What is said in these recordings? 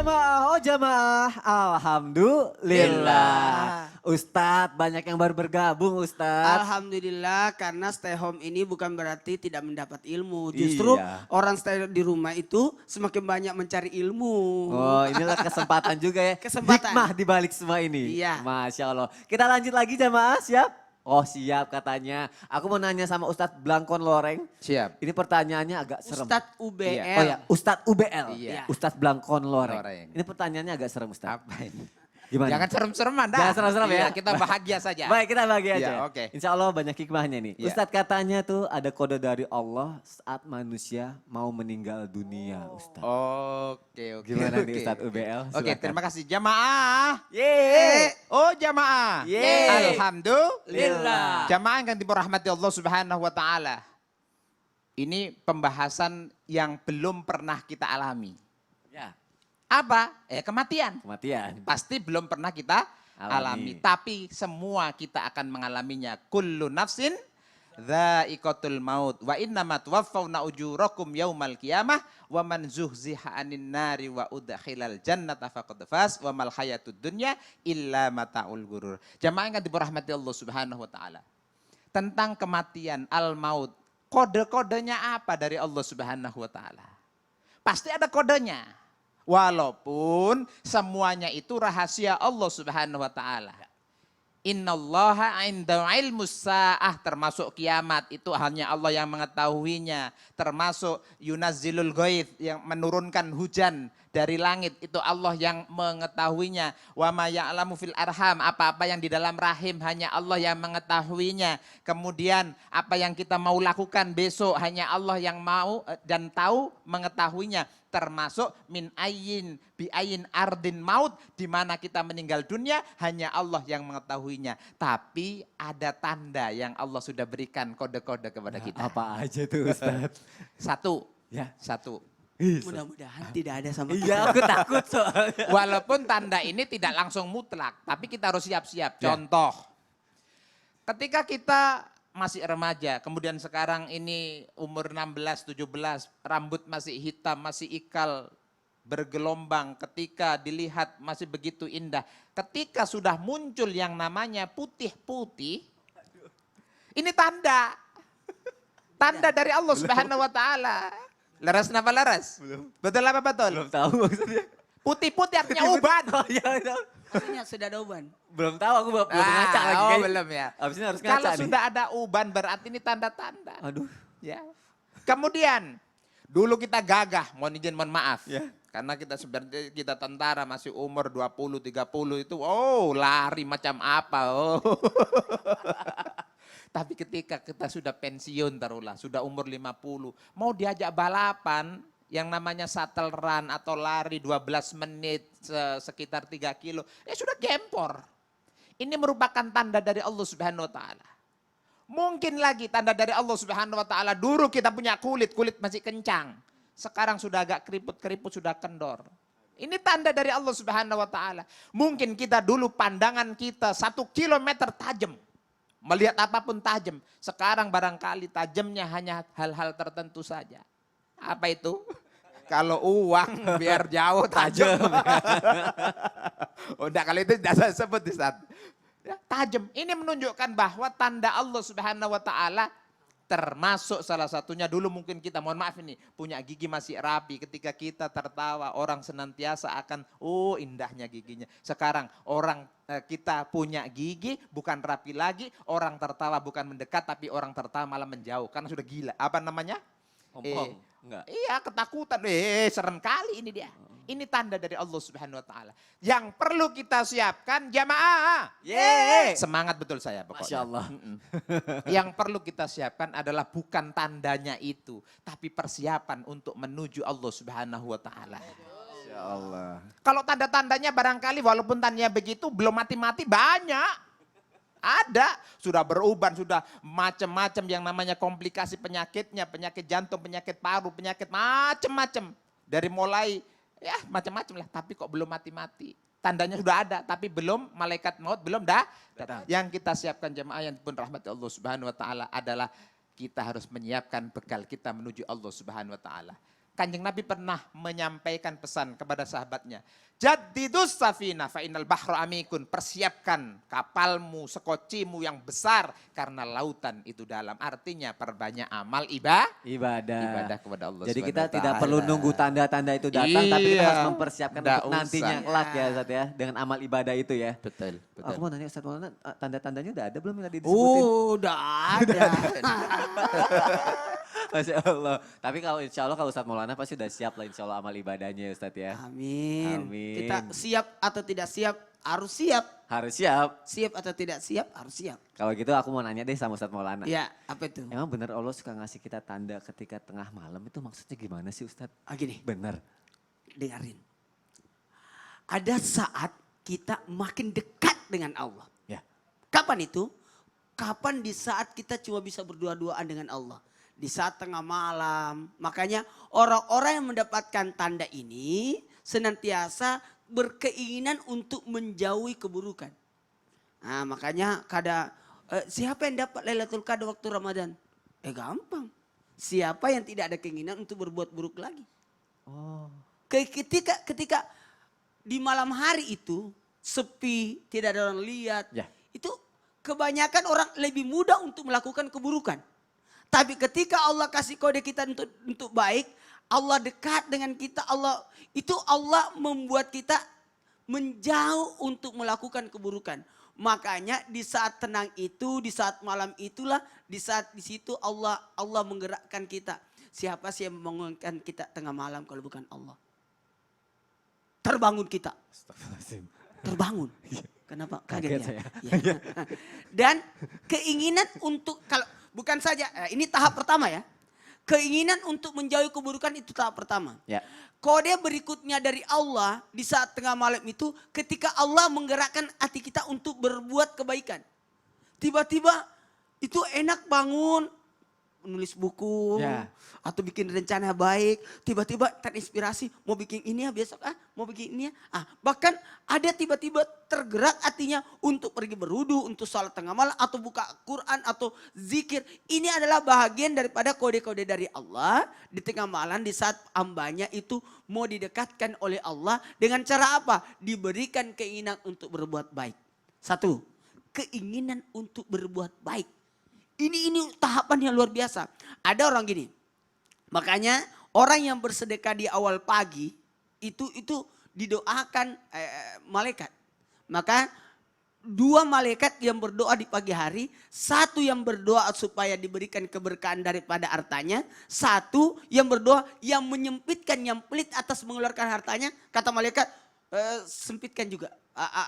jamaah, oh jamaah, alhamdulillah. Ustadz banyak yang baru bergabung Ustadz. Alhamdulillah, karena stay home ini bukan berarti tidak mendapat ilmu. Justru orang stay di rumah itu semakin banyak mencari ilmu. Oh, inilah kesempatan juga ya. Kesempatan. Hikmah di balik semua ini. Iya. Masya Allah. Kita lanjut lagi jamaah, siap? Oh siap katanya. Aku mau nanya sama Ustadz Blangkon Loreng. Siap. Ini pertanyaannya agak serem. Ustadz UBL. Oh ya, Ustadz UBL. Iya. Ustadz Blangkon Loreng. Loreng. Ini pertanyaannya agak serem Ustadz. Apa ini? Gimana? Jangan serem-sereman dah. Jangan serem-serem ya. Iya, kita bahagia saja. Baik, kita bagi aja. Iya, oke. Insya Allah banyak hikmahnya nih. Iya. Ustadz katanya tuh ada kode dari Allah saat manusia mau meninggal dunia Ustadz. Oke. Gimana nih Ustadz UBL? Oke, Silakan. terima kasih jamaah. Yeay. Oh jamaah. Yeay. Alhamdulillah. Jamaah yang dirahmati Allah Subhanahu wa taala. Ini pembahasan yang belum pernah kita alami. Ya, Apa? Kematian. kematian. Pasti belum pernah kita Alami. alami. Tapi semua kita akan mengalaminya. Kullu nafsin dha'iqatul maut. Wa innama tuwaffawna ujurakum yaumal qiyamah. Wa man zuhziha anin nari wa udkhilal jannata faqad faz. Wa mal hayatud dunya illa mata'ul gurur. Jamaah yang dirahmati Allah Subhanahu wa taala. Tentang kematian al-maut. Kode-kodenya apa dari Allah Subhanahu wa taala? Pasti ada kodenya. Walaupun semuanya itu rahasia Allah Subhanahu wa taala. Innallaha 'indahu 'ilmus sa'ah, termasuk kiamat itu hanya Allah yang mengetahuinya, termasuk yunazzilul ghaith yang menurunkan hujan dari langit itu Allah yang mengetahuinya. Wa ma ya'lamu fil arham, apa-apa yang di dalam rahim hanya Allah yang mengetahuinya. Kemudian apa yang kita mau lakukan besok hanya Allah yang mau dan tahu mengetahuinya. Termasuk min ayin bi ayin ardin maut, di mana kita meninggal dunia hanya Allah yang mengetahuinya. Tapi ada tanda yang Allah sudah berikan kode-kode kepada kita. Apa aja tuh Ustadz? Satu. Ya. Satu. Mudah-mudahan tidak ada sama Iya, aku takut soalnya. Walaupun tanda ini tidak langsung mutlak, tapi kita harus siap-siap. Contoh, ketika kita masih remaja, kemudian sekarang ini umur 16, 17, rambut masih hitam, masih ikal, bergelombang, ketika dilihat masih begitu indah. Ketika sudah muncul yang namanya putih-putih, ini tanda. Tanda dari Allah Subhanahu wa taala. Laras napa laras? Belum. Betul apa betul? Belum tahu maksudnya. Putih-putih artinya uban. Oh iya, iya. Maksudnya sudah ada uban. Belum tahu aku belum ngaca lagi. Oh kayaknya. belum ya. Abis ini harus ngaca Kalau nih. sudah ada uban berarti ini tanda-tanda. Aduh. Ya. Kemudian dulu kita gagah, mohon maaf. Ya. Karena kita sebenarnya kita tentara masih umur 20, 30 itu lari macam apa. Tapi ketika kita sudah pensiun taruhlah, sudah umur 50, mau diajak balapan yang namanya shuttle run atau lari 12 menit sekitar 3 kilo, sudah gempor. Ini merupakan tanda dari Allah Subhanahu wa taala. Mungkin lagi tanda dari Allah Subhanahu wa taala, dulu kita punya kulit masih kencang. Sekarang sudah agak keriput sudah kendor. Ini tanda dari Allah Subhanahu wa taala. Mungkin kita dulu pandangan kita 1 kilometer tajam. Melihat apapun tajam. Sekarang barangkali tajamnya hanya hal-hal tertentu saja. Apa itu? Kalau uang biar jauh tajam. Oh enggak, kalau itu tidak saya sebut Ustaz. Ya, tajam. Ini menunjukkan bahwa tanda Allah Subhanahu wa taala, termasuk salah satunya dulu mungkin kita, mohon maaf ini, punya gigi masih rapi. Ketika kita tertawa, orang senantiasa akan, indahnya giginya. Sekarang orang kita punya gigi, bukan rapi lagi, orang tertawa bukan mendekat, tapi orang tertawa malah menjauh. Karena sudah gila. Apa namanya? Ompong. Enggak. Iya, ketakutan. Serem kali ini dia. Ini tanda dari Allah Subhanahu wa taala. Yang perlu kita siapkan jamaah. Yeay. Semangat betul saya pokoknya. Masya Allah. Yang perlu kita siapkan adalah bukan tandanya itu, tapi persiapan untuk menuju Allah Subhanahu wa taala. Masya Allah. Kalau tanda-tandanya barangkali walaupun tandanya begitu belum mati-mati banyak. Ada, sudah beruban, sudah macam-macam yang namanya komplikasi penyakitnya, penyakit jantung, penyakit paru, penyakit macam-macam. Dari mulai macam-macam lah, tapi kok belum mati-mati. Tandanya sudah ada, tapi belum, malaikat maut belum datang. Yang kita siapkan jemaah yang pun rahmati Allah Subhanahu wa taala adalah kita harus menyiapkan bekal kita menuju Allah Subhanahu wa taala. Kanjeng Nabi pernah menyampaikan pesan kepada sahabatnya. Jadidus safina fa innal bahra amikun. Persiapkan kapalmu, sekocimu yang besar karena lautan itu dalam. Artinya perbanyak amal ibadah kepada Allah. Jadi kita Subhanahu wa tidak ta'ala. perlu nunggu tanda-tanda itu datang, tapi kita Iya. harus mempersiapkan Nggak untuk nantinya usah. kelak ya Ustaz ya, dengan amal ibadah itu ya. Betul, Aku mau nanya Ustaz Maulana, tanda-tandanya udah ada belum yang tadi disebutin? Udah ada. Masya Allah. Tapi kalau insya Allah kalau Ustaz Maulana pasti udah siap lah insya Allah amal ibadahnya ya Ustaz ya. Amin. Amin. Kita siap atau tidak siap, harus siap. Harus siap. Siap atau tidak siap, harus siap. Kalau gitu aku mau nanya deh sama Ustaz Maulana. Ya, apa itu? Emang bener Allah suka ngasih kita tanda ketika tengah malam itu maksudnya gimana sih Ustaz? Gini, Bener. dengarin. Ada saat kita makin dekat dengan Allah. Ya. Kapan itu? Kapan di saat kita cuma bisa berdua-duaan dengan Allah. Di saat tengah malam. Makanya orang-orang yang mendapatkan tanda ini senantiasa berkeinginan untuk menjauhi keburukan. Nah makanya siapa yang dapat Lailatul Qadar waktu Ramadan? Gampang. Siapa yang tidak ada keinginan untuk berbuat buruk lagi. Oh. Ketika di malam hari itu sepi, tidak ada orang lihat. Ya. Itu kebanyakan orang lebih mudah untuk melakukan keburukan. Tapi ketika Allah kasih kode kita untuk baik, Allah dekat dengan kita, Allah membuat kita menjauh untuk melakukan keburukan. Makanya di saat tenang itu, di saat malam itulah, di situ Allah menggerakkan kita. Siapa sih yang membangunkan kita tengah malam kalau bukan Allah? Terbangun kita. Astagfirullahaladzim. Terbangun. Kenapa? Kaget ya? saya. Ya. Dan keinginan untuk, kalau bukan saja, ini tahap pertama ya. Keinginan untuk menjauhi keburukan itu tahap pertama. Ya. Kode berikutnya dari Allah di saat tengah malam itu ketika Allah menggerakkan hati kita untuk berbuat kebaikan. Tiba-tiba itu enak bangun, menulis buku, Ya. atau bikin rencana baik, tiba-tiba terinspirasi mau bikin ini ya besok mau bikin ini ya. Bahkan ada tiba-tiba tergerak hatinya untuk pergi berwudu, untuk sholat tengah malam atau buka Quran atau zikir. Ini adalah bahagian daripada kode-kode dari Allah di tengah malam di saat hambanya itu mau didekatkan oleh Allah dengan cara apa? Diberikan keinginan untuk berbuat baik. Satu, keinginan untuk berbuat baik. Ini tahapan yang luar biasa. Ada orang gini. Makanya orang yang bersedekah di awal pagi itu didoakan malaikat. Maka 2 malaikat yang berdoa di pagi hari, 1 yang berdoa supaya diberikan keberkahan daripada hartanya, 1 yang berdoa yang menyempitkan, yang pelit atas mengeluarkan hartanya, kata malaikat sempitkan juga,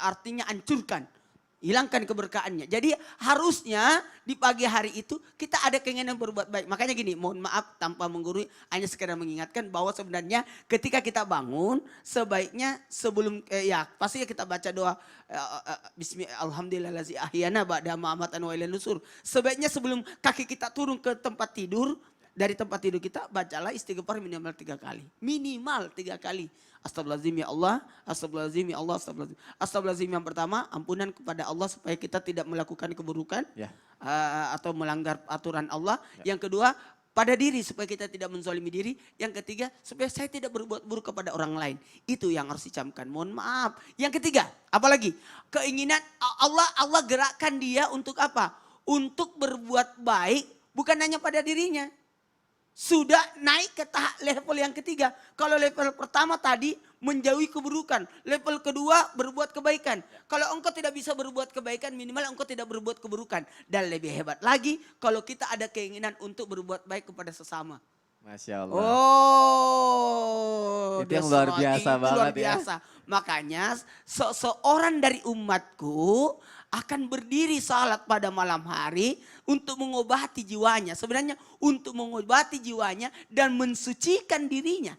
artinya hancurkan. Hilangkan keberkahannya. Jadi harusnya di pagi hari itu kita ada keinginan berbuat baik. Makanya gini, mohon maaf tanpa menggurui, hanya sekedar mengingatkan bahwa sebenarnya ketika kita bangun sebaiknya sebelum pasti kita baca doa Alhamdulillahillazi ahyana ba'da ma amatan wa ilaihin nusur. Sebaiknya sebelum kaki kita turun ke tempat tidur, dari tempat tidur kita bacalah istighfar minimal 3 kali. Minimal 3 kali. Astagfirullahaladzim ya Allah, astagfirullahaladzim ya Allah, astagfirullahaladzim. Astagfirullahaladzim yang pertama, ampunan kepada Allah supaya kita tidak melakukan keburukan Ya. Atau melanggar aturan Allah. Ya. Yang kedua, pada diri supaya kita tidak menzalimi diri. Yang ketiga, supaya saya tidak berbuat buruk kepada orang lain. Itu yang harus dicamkan. Mohon maaf. Yang ketiga, apalagi? Keinginan Allah gerakkan dia untuk apa? Untuk berbuat baik, bukan hanya pada dirinya. Sudah naik ke tahap level yang ketiga. Kalau level pertama tadi menjauhi keburukan. Level kedua berbuat kebaikan. Kalau engkau tidak bisa berbuat kebaikan, minimal engkau tidak berbuat keburukan. Dan lebih hebat lagi kalau kita ada keinginan untuk berbuat baik kepada sesama. Masya Allah. Oh, Itu yang luar biasa itu banget luar ya. biasa. Makanya seorang dari umatku akan berdiri salat pada malam hari untuk mengobati jiwanya. Sebenarnya untuk mengobati jiwanya dan mensucikan dirinya.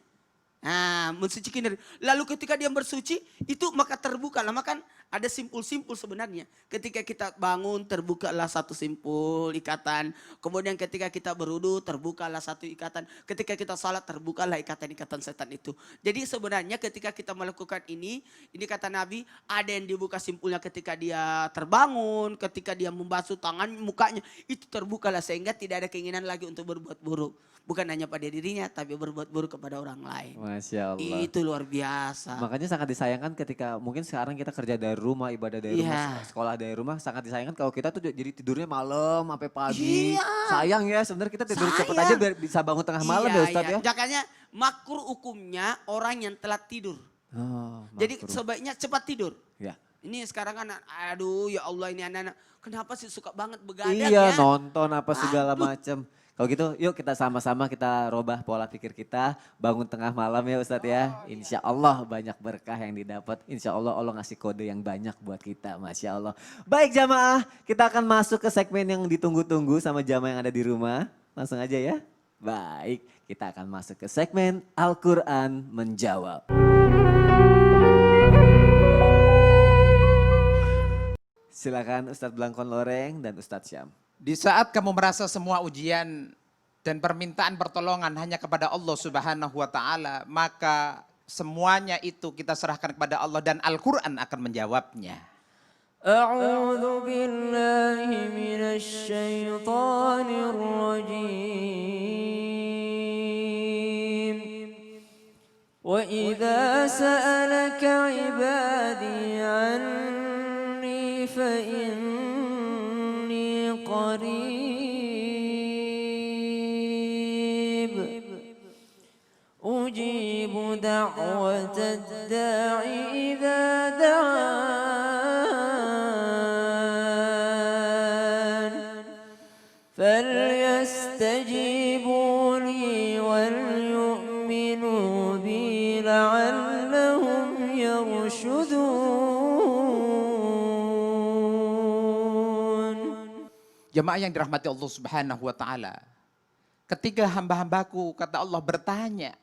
Nah, mensucikan diri. Lalu ketika dia bersuci itu maka terbuka lah. Maka ada simpul-simpul sebenarnya. Ketika kita bangun terbukalah satu simpul ikatan. Kemudian ketika kita berwudu terbukalah satu ikatan. Ketika kita salat terbukalah ikatan-ikatan setan itu. Jadi sebenarnya ketika kita melakukan ini kata Nabi, ada yang dibuka simpulnya ketika dia terbangun, ketika dia membasuh tangan, mukanya, itu terbukalah sehingga tidak ada keinginan lagi untuk berbuat buruk. Bukan hanya pada dirinya, tapi berbuat buruk kepada orang lain. Masya Allah. Itu luar biasa. Makanya sangat disayangkan ketika mungkin sekarang kita kerja dari rumah, ibadah dari rumah, Iya. sekolah dari rumah. Sangat disayangkan kalau kita tuh jadi tidurnya malam sampai pagi. Iya. Sayang ya sebenarnya kita tidur cepet Sayang. aja biar bisa bangun tengah malam ya Ustadz ya. Makanya makruh hukumnya orang yang telat tidur. Oh, Jadi makruh. sebaiknya cepat tidur. Ya. Ini sekarang kan, aduh ya Allah ini anak-anak. Kenapa sih suka banget begadang Iya ya? nonton apa segala Aduh. macam. Kalau gitu yuk kita sama-sama kita robah pola pikir kita. Bangun tengah malam ya Ustadz ya. Insya Allah banyak berkah yang didapat. Insya Allah Allah ngasih kode yang banyak buat kita. Masya Allah. Baik jamaah kita akan masuk ke segmen yang ditunggu-tunggu sama jamaah yang ada di rumah. Langsung aja ya. Baik kita akan masuk ke segmen Al-Quran Menjawab. Silakan Ustadz Blangkon Loreng dan Ustadz Syam. Di saat kamu merasa semua ujian dan permintaan pertolongan hanya kepada Allah Subhanahu wa taala, maka semuanya itu kita serahkan kepada Allah dan Al-Qur'an akan menjawabnya. أعوذ بالله من الشيطان الرجيم وإذا سألك عبادي عني فإني قريب أجيب دعوة الداع إذا دعان فليستجيبوا لي وليؤمنوا بي لعلهم يرشدون. Jemaah yang dirahmati Allah Subhanahu wa taala. Ketika hamba-hambaku kata Allah bertanya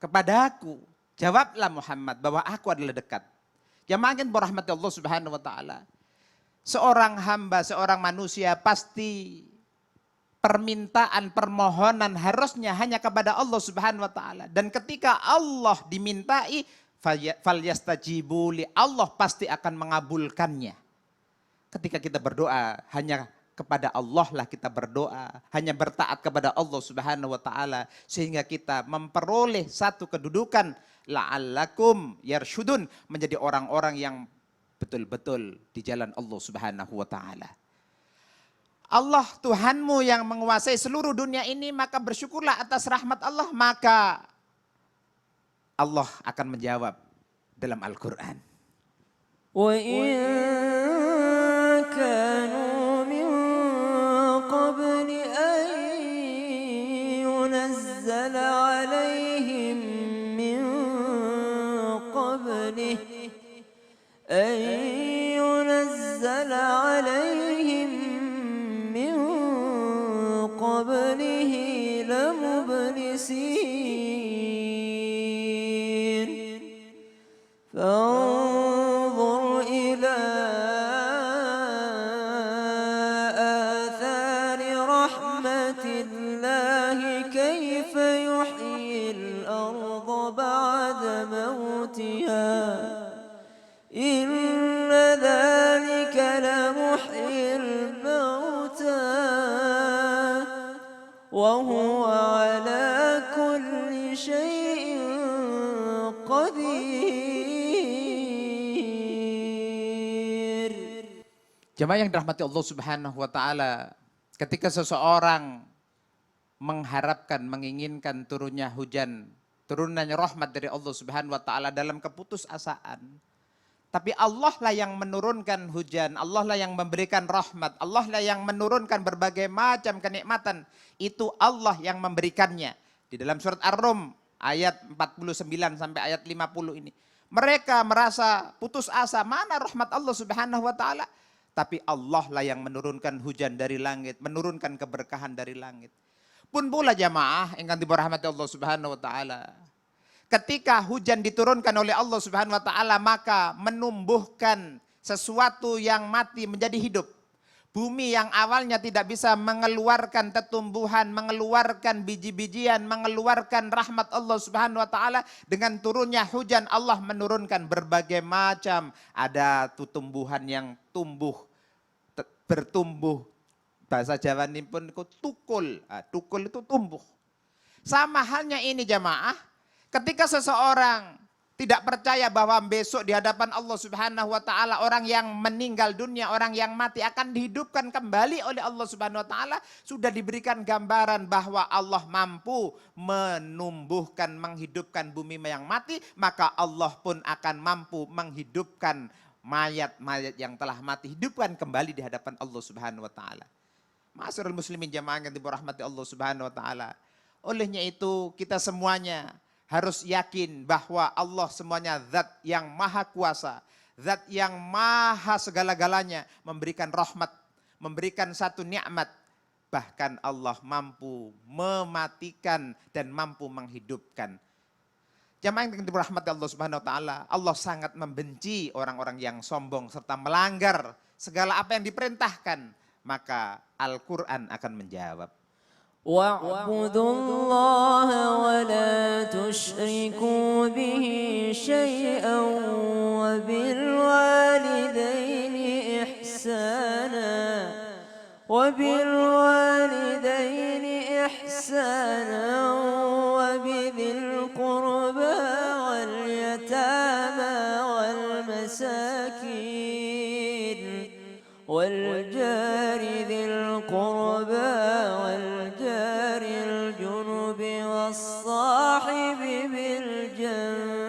kepadaku, jawablah Muhammad bahwa aku adalah dekat. Jemaah yang dirahmati Allah Subhanahu wa taala. Seorang hamba, seorang manusia pasti permintaan, permohonan harusnya hanya kepada Allah Subhanahu wa taala. Dan ketika Allah dimintai, falyastajibuli, Allah pasti akan mengabulkannya. Ketika kita berdoa, hanya kepada Allah lah kita berdoa, hanya bertaat kepada Allah Subhanahu wa taala sehingga kita memperoleh satu kedudukan la'allakum yarsyudun, menjadi orang-orang yang betul-betul di jalan Allah Subhanahu wa taala. Allah Tuhanmu yang menguasai seluruh dunia ini, maka bersyukurlah atas rahmat Allah, maka Allah akan menjawab dalam Al-Qur'an. وإن كانوا من قبل أن ينزل عليهم من قبله أن ينزل عليهم من قبله لمبلسين فانظر إلى آثار رحمة الله كيف يحيي الأرض بعد موتها إن ذلك لمحيي الموتى وهو على كل شيء قدير. Jemaah yang dirahmati Allah Subhanahu wa taala, ketika seseorang mengharapkan, menginginkan turunnya hujan, turunannya rahmat dari Allah Subhanahu wa taala dalam keputusasaan, tapi Allah lah yang menurunkan hujan, Allah lah yang memberikan rahmat, Allah lah yang menurunkan berbagai macam kenikmatan, itu Allah yang memberikannya. Di dalam surat Ar-Rum ayat 49 sampai ayat 50 ini, mereka merasa putus asa, mana rahmat Allah Subhanahu wa taala? Tapi Allah lah yang menurunkan hujan dari langit, menurunkan keberkahan dari langit. Pun pula jamaah yang dirahmati Allah Subhanahu wa taala, ketika hujan diturunkan oleh Allah Subhanahu wa taala, maka menumbuhkan sesuatu yang mati menjadi hidup. Bumi yang awalnya tidak bisa mengeluarkan tetumbuhan, mengeluarkan biji-bijian, mengeluarkan rahmat Allah Subhanahu wa taala, dengan turunnya hujan Allah menurunkan berbagai macam, ada tumbuhan yang bertumbuh. Bahasa Jawa ini pun tukul. Tukul itu tumbuh. Sama halnya ini jamaah, ketika seseorang tidak percaya bahwa besok di hadapan Allah Subhanahu wa taala orang yang meninggal dunia, orang yang mati akan dihidupkan kembali oleh Allah Subhanahu wa taala, sudah diberikan gambaran bahwa Allah mampu menumbuhkan, menghidupkan bumi yang mati, maka Allah pun akan mampu menghidupkan mayat-mayat yang telah mati, hidupkan kembali di hadapan Allah Subhanahu wa taala. Ma'asyiral muslimin jamaah yang dirahmati Allah Subhanahu wa taala. Olehnya itu kita semuanya harus yakin bahwa Allah semuanya zat yang maha kuasa, zat yang maha segala-galanya, memberikan rahmat, memberikan satu nikmat. Bahkan Allah mampu mematikan dan mampu menghidupkan. Jamaah yang dirahmati Allah Subhanahu wa taala, Allah sangat membenci orang-orang yang sombong serta melanggar segala apa yang diperintahkan. Maka Al-Quran akan menjawab. واعبدوا الله ولا تشركوا به شيئا وبالوالدين إحسانا وبذي القربى واليتامى والمساكين والجار ذي القربى والجار الجنب والصاحب بالجنب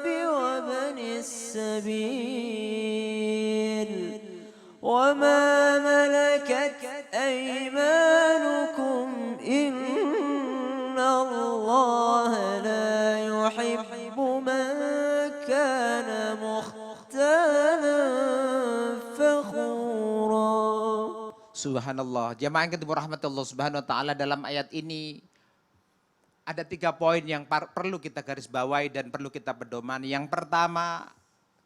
وابن السبيل وما ملكت أيمانكم إن الله لا يحب من كان مختالا فخورا. Subhanallah. Jamaah yang dirahmati Allah Subhanahu wa taala, dalam ayat ini ada 3 poin yang perlu kita garis bawahi dan perlu kita pedomani. Yang pertama,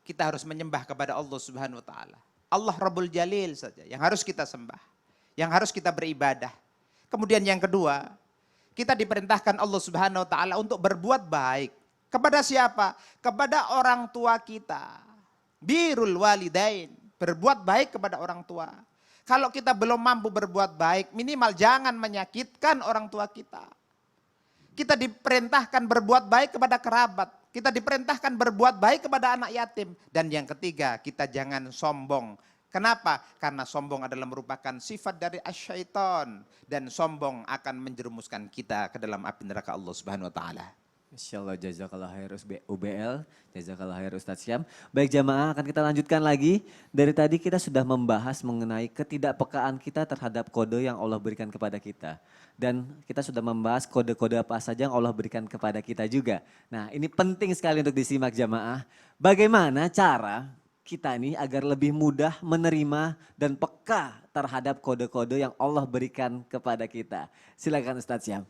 kita harus menyembah kepada Allah Subhanahu wa taala. Allah Rabbul Jalil saja yang harus kita sembah, yang harus kita beribadah. Kemudian yang kedua, kita diperintahkan Allah Subhanahu wa taala untuk berbuat baik. Kepada siapa? Kepada orang tua kita. Birrul walidain, berbuat baik kepada orang tua. Kalau kita belum mampu berbuat baik, minimal jangan menyakitkan orang tua kita. Kita diperintahkan berbuat baik kepada kerabat. Kita diperintahkan berbuat baik kepada anak yatim. Dan yang ketiga, kita jangan sombong. Kenapa? Karena sombong adalah merupakan sifat dari asyaiton. Dan sombong akan menjerumuskan kita ke dalam api neraka Allah Subhanahu wa taala. Insyaallah, jazakallah khair UBL, jazakallah khair Ustadz Syam. Baik jamaah, akan kita lanjutkan lagi. Dari tadi kita sudah membahas mengenai ketidakpekaan kita terhadap kode yang Allah berikan kepada kita. Dan kita sudah membahas kode-kode apa saja yang Allah berikan kepada kita juga. Nah, ini penting sekali untuk disimak jamaah. Bagaimana cara kita nih agar lebih mudah menerima dan peka terhadap kode-kode yang Allah berikan kepada kita. Silakan Ustadz Syam.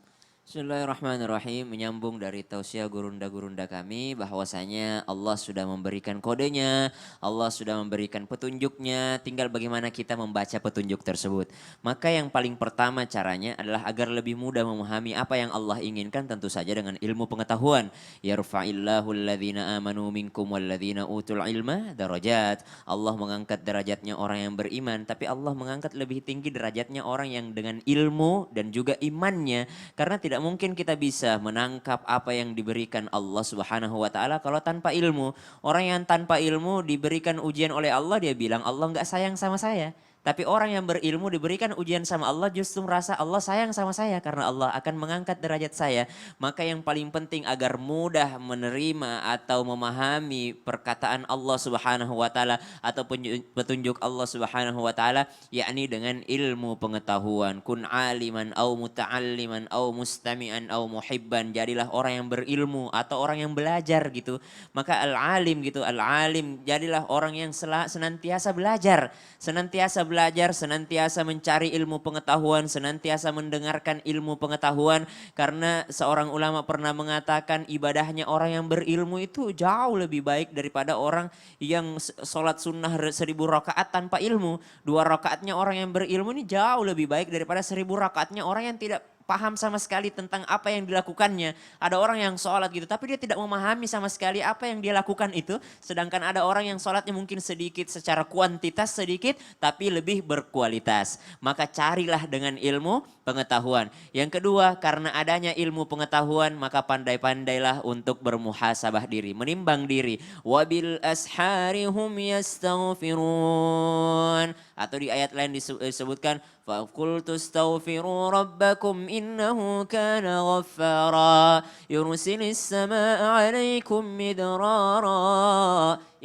Bismillahirrahmanirrahim, menyambung dari tausiah gurunda-gurunda kami bahwasanya Allah sudah memberikan kodenya, Allah sudah memberikan petunjuknya, tinggal bagaimana kita membaca petunjuk tersebut. Maka yang paling pertama caranya adalah agar lebih mudah memahami apa yang Allah inginkan, tentu saja dengan ilmu pengetahuan. Yarfa'illahu alladhina amanu minkum walladhina utul ilma darajat. Allah mengangkat derajatnya orang yang beriman, tapi Allah mengangkat lebih tinggi derajatnya orang yang dengan ilmu dan juga imannya. Karena tidak mungkin kita bisa menangkap apa yang diberikan Allah Subhanahu wa taala kalau tanpa ilmu. Orang yang tanpa ilmu diberikan ujian oleh Allah, dia bilang Allah enggak sayang sama saya. Tapi orang yang berilmu diberikan ujian sama Allah justru merasa Allah sayang sama saya karena Allah akan mengangkat derajat saya. Maka yang paling penting agar mudah menerima atau memahami perkataan Allah Subhanahu wa taala atau petunjuk Allah Subhanahu wa taala, yakni dengan ilmu pengetahuan. Kun aliman au muta'alliman au mustami'an au muhibban. Jadilah orang yang berilmu atau orang yang belajar gitu. Maka al-alim gitu, al-alim jadilah orang yang senantiasa belajar belajar, senantiasa mencari ilmu pengetahuan, senantiasa mendengarkan ilmu pengetahuan. Karena seorang ulama pernah mengatakan ibadahnya orang yang berilmu itu jauh lebih baik daripada orang yang sholat sunnah 1000 rakaat tanpa ilmu. 2 rakaatnya orang yang berilmu ini jauh lebih baik daripada 1000 rakaatnya orang yang tidak paham sama sekali tentang apa yang dilakukannya. Ada orang yang sholat gitu, tapi dia tidak memahami sama sekali apa yang dia lakukan itu. Sedangkan ada orang yang sholatnya mungkin sedikit, secara kuantitas sedikit, tapi lebih berkualitas. Maka carilah dengan ilmu pengetahuan. Yang kedua, karena adanya ilmu pengetahuan, maka pandai-pandailah untuk bermuhasabah diri, menimbang diri. Wabil ashari hum yastaghfirun. Atau di ayat lain disebutkan, فَقُلْتُ اسْتَغْفِرُوا رَبَّكُمْ إِنَّهُ كَانَ غَفَّارًا يُرْسِلِ السَّمَاءَ عَلَيْكُمْ مِدْرَارًا.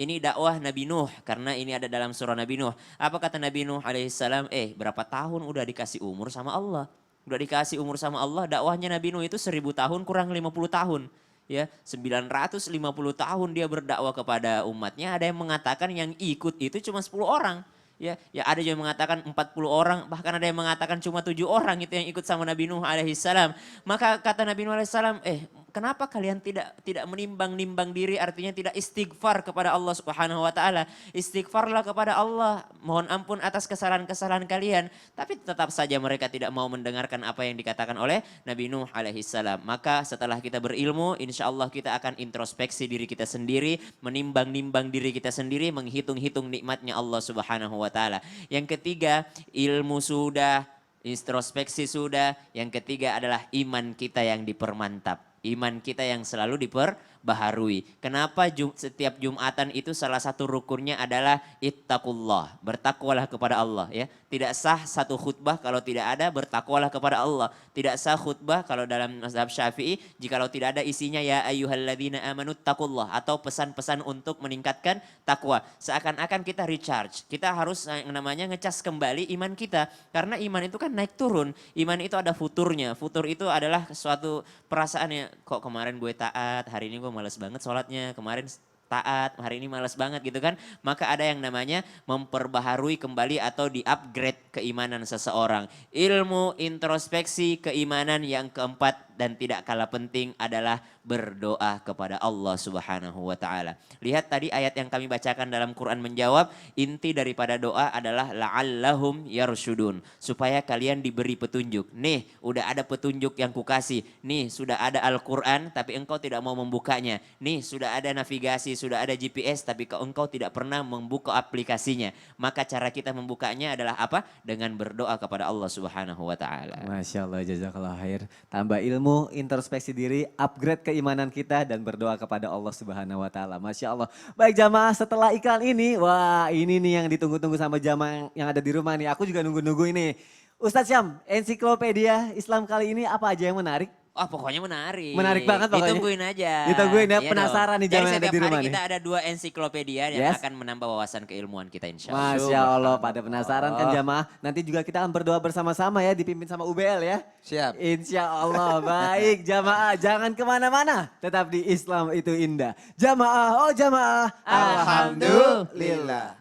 Ini dakwah Nabi Nuh, karena ini ada dalam surah Nabi Nuh. Apa kata Nabi Nuh alaihissalam? Berapa tahun udah dikasih umur sama Allah? Udah dikasih umur sama Allah, dakwahnya Nabi Nuh itu 1000 tahun kurang 50 tahun. Ya, 950 tahun dia berdakwah kepada umatnya. Ada yang mengatakan yang ikut itu cuma 10 orang. Ya ada yang mengatakan 40 orang, bahkan ada yang mengatakan cuma 7 orang itu yang ikut sama Nabi Nuh alaihissalam. Maka kata Nabi Nuh alaihissalam, kenapa kalian tidak menimbang-nimbang diri, artinya tidak istighfar kepada Allah Subhanahu wa taala. Istighfarlah kepada Allah, mohon ampun atas kesalahan-kesalahan kalian. Tapi tetap saja mereka tidak mau mendengarkan apa yang dikatakan oleh Nabi Nuh alaihissalam. Maka setelah kita berilmu, insya Allah kita akan introspeksi diri kita sendiri, menimbang-nimbang diri kita sendiri, menghitung-hitung nikmatnya Allah Subhanahu wa taala. Yang ketiga, ilmu sudah, introspeksi sudah. Yang ketiga adalah iman kita yang dipermantap. Iman kita yang selalu diperbaharui. Kenapa setiap Jumatan itu salah satu rukunnya adalah ittaqullah, bertakwalah kepada Allah ya. Tidak sah satu khutbah kalau tidak ada bertakwalah kepada Allah. Tidak sah khutbah kalau dalam mazhab Syafi'i jikalau tidak ada isinya ya ayyuhalladzina amanu taqullah atau pesan-pesan untuk meningkatkan takwa. Seakan-akan kita recharge. Kita harus yang namanya ngecas kembali iman kita, karena iman itu kan naik turun. Iman itu ada futurnya. Futur itu adalah suatu perasaan yang kok kemarin gue taat, hari ini gue males banget sholatnya, kemarin taat, hari ini malas banget gitu kan. Maka ada yang namanya memperbaharui kembali atau di-upgrade keimanan seseorang. Ilmu introspeksi keimanan yang keempat dan tidak kalah penting adalah berdoa kepada Allah Subhanahu wa taala. Lihat tadi ayat yang kami bacakan dalam Quran menjawab, inti daripada doa adalah la'allahum yarsyudun, supaya kalian diberi petunjuk. Nih, udah ada petunjuk yang kukasih. Nih, sudah ada Al-Quran tapi engkau tidak mau membukanya. Nih, sudah ada navigasi, sudah ada GPS tapi engkau tidak pernah membuka aplikasinya. Maka cara kita membukanya adalah apa? Dengan berdoa kepada Allah Subhanahu wa taala. Masya Allah, jazakallah khair. Tambah ilmu, introspeksi diri, upgrade keimanan kita dan berdoa kepada Allah Subhanahu wa taala. Masya Allah. Baik jamaah, setelah iklan ini, wah ini nih yang ditunggu-tunggu sama jamaah yang ada di rumah nih. Aku juga nunggu-nunggu ini. Ustadz Syam, ensiklopedia Islam kali ini apa aja yang menarik? Oh pokoknya menarik. Menarik banget pokoknya. Ditungguin aja. Ditungguin ya, Iya penasaran dong. nih jamaah yang ada di rumah Jadi setiap hari nih. kita ada 2 ensiklopedia yang Yes. akan menambah wawasan keilmuan kita insya Allah. Masya Allah, pada penasaran kan jamaah. Nanti juga kita akan berdoa bersama-sama ya, dipimpin sama UBL ya. Siap. Insya Allah, baik jamaah. Jangan kemana-mana, tetap di Islam itu indah. Jamaah, oh jamaah. Alhamdulillah.